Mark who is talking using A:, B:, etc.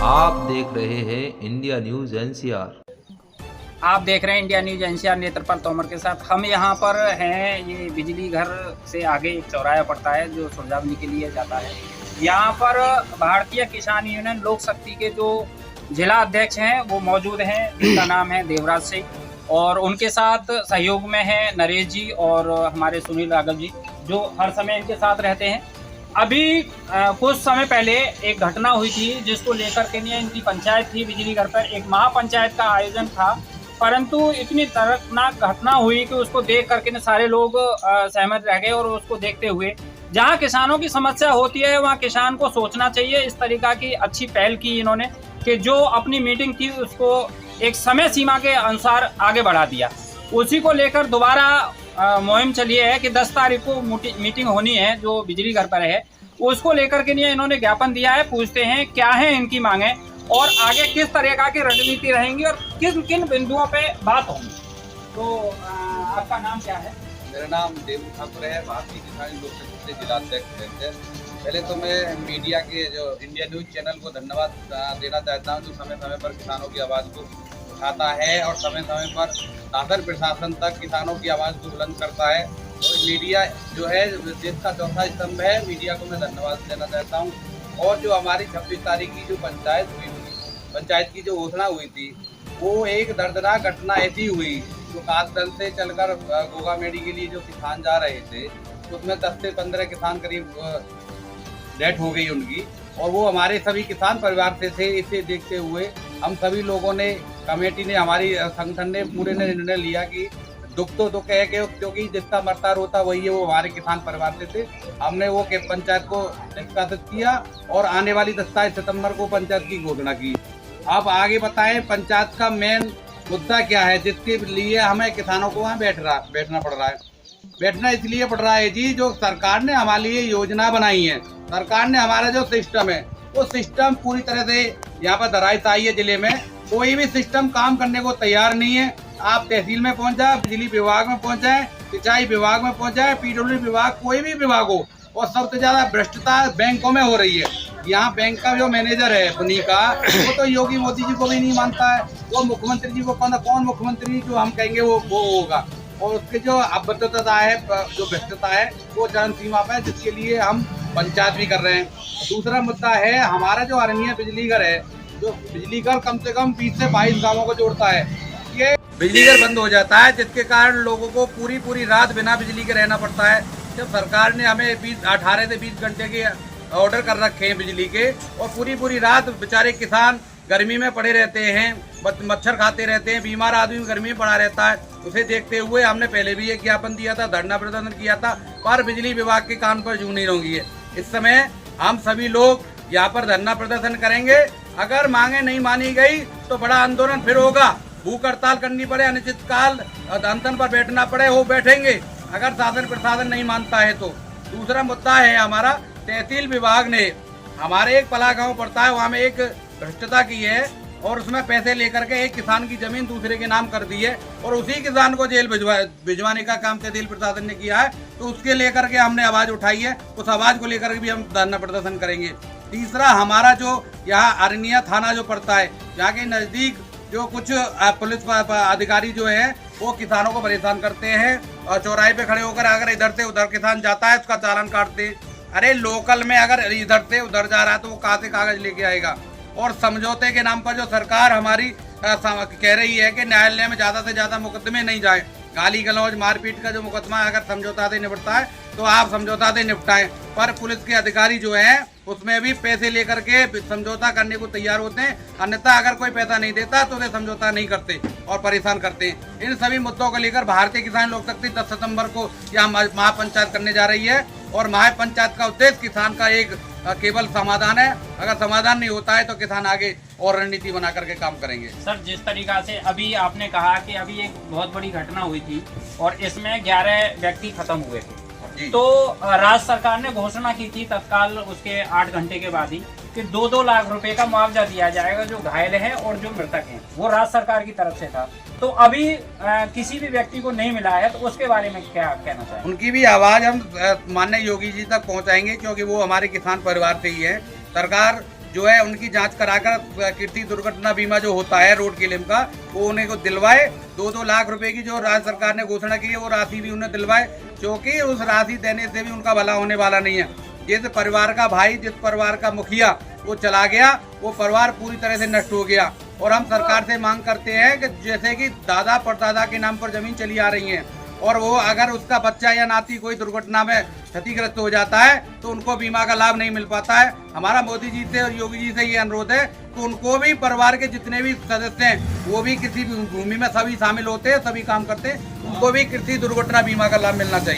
A: आप देख रहे हैं इंडिया न्यूज एनसीआर।
B: आप देख रहे हैं India news NCR Netrapal Tomar के साथ। हम यहाँ पर हैं, ये बिजली घर से आगे एक चौराहा पड़ता है जो सुरजावनी के लिए जाता है। यहाँ पर भारतीय किसान यूनियन लोक शक्ति के जो जिला अध्यक्ष हैं वो मौजूद हैं, जिनका नाम है देवराज सिंह, और उनके साथ सहयोग में है नरेश जी और हमारे सुनील राघव जी, जो हर समय इनके साथ रहते हैं। अभी कुछ समय पहले एक घटना हुई थी जिसको लेकर के लिए इनकी पंचायत थी बिजली घर पर, एक महापंचायत का आयोजन था, परंतु इतनी दर्दनाक घटना हुई कि उसको देख करके सारे लोग सहमत रह गए। और उसको देखते हुए जहां किसानों की समस्या होती है वहां किसान को सोचना चाहिए। इस तरीका की अच्छी पहल की इन्होंने कि जो अपनी मीटिंग थी उसको एक समय सीमा के अनुसार आगे बढ़ा दिया। उसी को लेकर दोबारा मुहिम चली है कि 10 तारीख को मीटिंग होनी है जो बिजली घर पर है, उसको लेकर के लिए इन्होंने ज्ञापन दिया है। पूछते हैं क्या है इनकी मांगे और आगे किस तरह की रणनीति रहेंगी और किन किन बिंदुओं पे बात होगी। तो आपका नाम क्या है?
C: मेरा नाम देवू ठाकुर है, भारतीय किसान लोक शक्ति से जिला अध्यक्ष है। पहले तो मैं मीडिया के जो इंडिया न्यूज चैनल को धन्यवाद देना चाहता हूँ, जो समय समय पर किसानों की आवाज़ को उठाता है और समय समय पर शासन प्रशासन तक किसानों की आवाज़ को बुलंद करता है। और मीडिया जो है देश का चौथा स्तंभ है, मीडिया को मैं धन्यवाद देना चाहता हूँ। और जो हमारी 26 तारीख की जो पंचायत की जो घोषणा हुई थी, वो एक दर्दनाक घटना ऐसी हुई जो कासगंज से चलकर गोगा मेडी के लिए जो किसान जा रहे थे, उसमें 10 से 15 किसान करीब डेथ हो गई उनकी, और वो हमारे सभी किसान परिवार से थे। इसे देखते हुए हम सभी लोगों ने, कमेटी ने, हमारी संगठन ने पूरे ने निर्णय लिया कि दुख तो दुख है क्योंकि जिसका मरता रोता वही है, वो हमारे किसान परिवार से थे। हमने वो के पंचायत को निष्कासित किया और आने वाली 27 सितंबर को पंचायत की घोषणा की। अब आगे बताएं पंचायत का मेन मुद्दा क्या है जिसके लिए हमें किसानों को वहाँ बैठना पड़ रहा है। बैठना इसलिए पड़ रहा है जी, जो सरकार ने हमारे लिए योजना बनाई है, सरकार ने हमारा जो सिस्टम है वो सिस्टम पूरी तरह से यहाँ पर धराशायी है। जिले में कोई भी सिस्टम काम करने को तैयार नहीं है। आप तहसील में पहुंच जाए, बिजली विभाग में पहुंच जाए, सिंचाई विभाग में पहुंच जाए, पीडब्ल्यू विभाग, कोई भी विभाग हो, और सबसे ज्यादा भ्रष्टता बैंकों में हो रही है। यहाँ बैंक का जो मैनेजर है पुनी का, वो तो योगी मोदी जी को भी नहीं मानता है, वो मुख्यमंत्री जी को कौन मुख्यमंत्री जो हम कहेंगे वो होगा। और उसके जो अभद्रता है, जो भ्रष्टता है, वो चरम सीमा पर है, जिसके लिए हम पंचायत भी कर रहे हैं। दूसरा मुद्दा है हमारा जो अरनिया बिजली घर है, जो बिजली घर कम से कम 20 से 22 गाँवों को जोड़ता है, ये बिजली घर बंद हो जाता है, जिसके कारण लोगों को पूरी रात बिना बिजली के रहना पड़ता है। जब सरकार ने हमें 18 से 20 घंटे के ऑर्डर कर रखे हैं बिजली के, और पूरी रात बेचारे किसान गर्मी में पड़े रहते हैं, मच्छर खाते रहते हैं, बीमार आदमी गर्मी में पड़ा रहता है। उसे देखते हुए हमने पहले भी एक ज्ञापन दिया था, धरना प्रदर्शन किया था, पर बिजली विभाग के कान पर जू नहीं होंगी है। इस समय हम सभी लोग यहाँ पर धरना प्रदर्शन करेंगे। अगर मांगे नहीं मानी गई तो बड़ा आंदोलन फिर होगा, भूख हड़ताल करनी पड़े, अनिश्चितकाल अनशन पर बैठना पड़े, वो बैठेंगे अगर शासन प्रशासन नहीं मानता है तो। दूसरा मुद्दा है हमारा, तहसील विभाग ने हमारे एक पला गाँव पड़ता है, वहाँ में एक भ्रष्टता की है और उसमें पैसे लेकर के एक किसान की जमीन दूसरे के नाम कर दी है, और उसी किसान को जेल भिजवाने का काम तहसील प्रशासन ने किया है। तो उसके लेकर के हमने आवाज उठाई है, उस आवाज को लेकर के भी हम धरना प्रदर्शन करेंगे। तीसरा हमारा जो यहाँ अरनिया थाना जो पड़ता है, यहाँ के नजदीक जो कुछ पुलिस अधिकारी जो है वो किसानों को परेशान करते हैं, और चौराहे पे खड़े होकर अगर इधर से उधर किसान जाता है उसका चालान काटते हैं। अरे लोकल में अगर इधर से उधर जा रहा है तो वो कहाँ से कागज लेके आएगा। और समझौते के नाम पर जो सरकार हमारी कह रही है कि न्यायालय में ज्यादा से ज्यादा मुकदमे नहीं जाए, गाली गलौज मारपीट का जो मुकदमा अगर समझौता से निपटता है तो आप समझौता से निपटाएं, पर पुलिस के अधिकारी जो है उसमें भी पैसे लेकर के समझौता करने को तैयार होते हैं, अन्यथा अगर कोई पैसा नहीं देता तो उन्हें समझौता नहीं करते और परेशान करते हैं। इन सभी मुद्दों को लेकर भारतीय किसान लोक शक्ति 10 सितंबर को यहाँ महापंचायत करने जा रही है, और महापंचायत का उद्देश्य किसान का एक केवल समाधान है। अगर समाधान नहीं होता है तो किसान आगे और रणनीति बना करके काम करेंगे।
B: सर, जिस तरीका से अभी आपने कहा कि अभी एक बहुत बड़ी घटना हुई थी और इसमें 11 व्यक्ति खत्म हुए थे, तो राज्य सरकार ने घोषणा की थी तत्काल उसके 8 घंटे के बाद ही कि 2-2 लाख रुपए का मुआवजा दिया जाएगा जो घायल हैं और जो मृतक हैं, वो राज्य सरकार की तरफ से था। तो अभी किसी भी व्यक्ति को नहीं मिला है, तो उसके बारे में क्या कहना चाहिए?
C: उनकी भी आवाज हम माननीय योगी जी तक पहुंचाएंगे, क्योंकि वो हमारे किसान परिवार से ही है। सरकार जो है उनकी जांच कराकर कृषि दुर्घटना बीमा जो होता है रोड क्लेम का, वो उन्हें को दिलवाए। 2-2 लाख रुपए की जो राज्य सरकार ने घोषणा की है वो राशि भी उन्हें दिलवाए, क्योंकि उस राशि देने से भी उनका भला होने वाला नहीं है। जिस परिवार का भाई, जिस परिवार का मुखिया वो चला गया, वो परिवार पूरी तरह से नष्ट हो गया। और हम सरकार से मांग करते हैं कि जैसे कि दादा परदादा के नाम पर जमीन चली आ रही है, और वो अगर उसका बच्चा या नाती कोई दुर्घटना में क्षतिग्रस्त हो जाता है तो उनको बीमा का लाभ नहीं मिल पाता है। हमारा मोदी जी से और योगी जी से ये अनुरोध है कि उनको भी, परिवार के जितने भी सदस्य हैं वो भी किसी भी भूमि में सभी शामिल होते हैं, सभी काम करते हैं, उनको भी कृषि दुर्घटना बीमा का लाभ मिलना चाहिए।